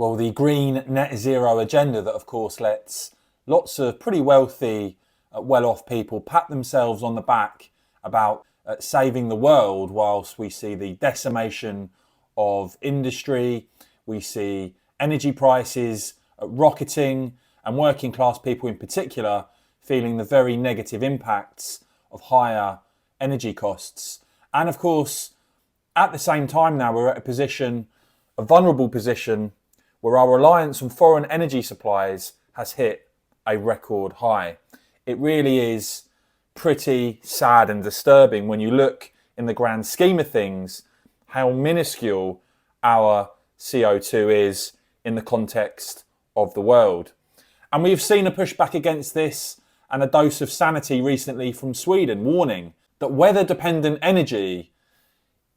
Well, the green net zero agenda that, of course, lets lots of pretty wealthy, well-off people pat themselves on the back about saving the world, whilst we see the decimation of industry, we see energy prices rocketing, and working class people in particular feeling the very negative impacts of higher energy costs. And of course, at the same time now, we're at a vulnerable position, where our reliance on foreign energy supplies has hit a record high. It really is pretty sad and disturbing when you look in the grand scheme of things how minuscule our CO2 is in the context of the world. And we've seen a pushback against this and a dose of sanity recently from Sweden, warning that weather-dependent energy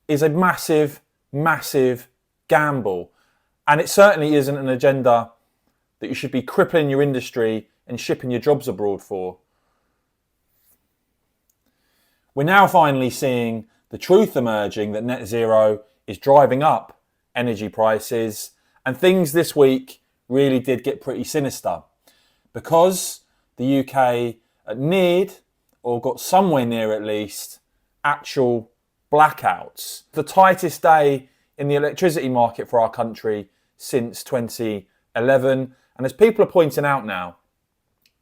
is a massive, massive gamble. And it certainly isn't an agenda that you should be crippling your industry and shipping your jobs abroad for. We're now finally seeing the truth emerging that net zero is driving up energy prices, and things this week really did get pretty sinister, because the UK neared, or got somewhere near at least, actual blackouts. The tightest day in the electricity market for our country since 2011. And as people are pointing out now,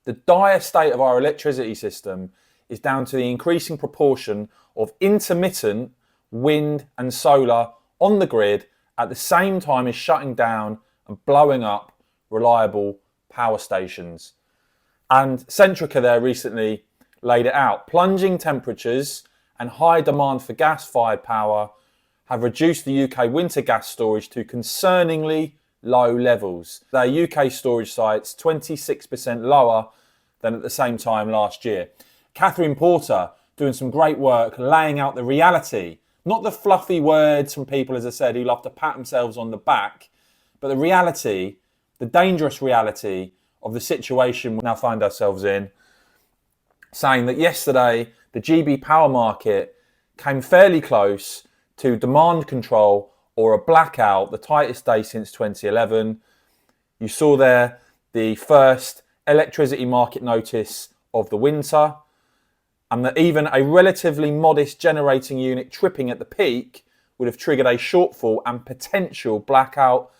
the dire state of our electricity system is down to the increasing proportion of intermittent wind and solar on the grid at the same time as shutting down and blowing up reliable power stations. And Centrica there recently laid it out. Plunging temperatures and high demand for gas-fired power have reduced the UK winter gas storage to concerningly low levels. Their UK storage sites 26% lower than at the same time last year. Catherine Porter doing some great work laying out the reality, not the fluffy words from people, as I said, who love to pat themselves on the back, but the reality, the dangerous reality of the situation we now find ourselves in, saying that yesterday the GB power market came fairly close to demand control or a blackout, the tightest day since 2011. You saw there the first electricity market notice of the winter, and that even a relatively modest generating unit tripping at the peak would have triggered a shortfall and potential blackout.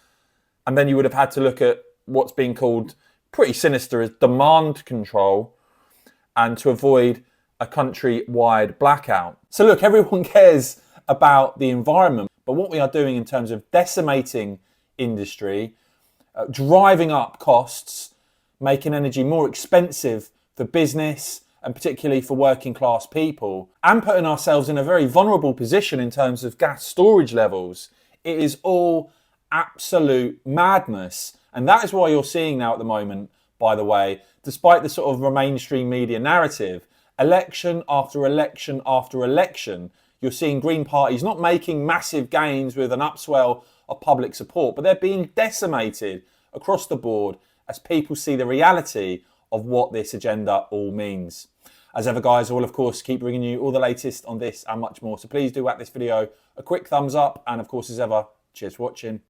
And then you would have had to look at what's being called pretty sinister as demand control, and to avoid a country-wide blackout. So look, everyone cares about the environment, but what we are doing in terms of decimating industry, driving up costs, making energy more expensive for business and particularly for working class people, and putting ourselves in a very vulnerable position in terms of gas storage levels, it is all absolute madness. And that is why you're seeing now at the moment, by the way, despite the sort of mainstream media narrative, election after election after election, you're seeing Green parties not making massive gains with an upswell of public support, but they're being decimated across the board as people see the reality of what this agenda all means. As ever, guys, I will of course keep bringing you all the latest on this and much more. So please do whack this video a quick thumbs up, and of course, as ever, cheers for watching.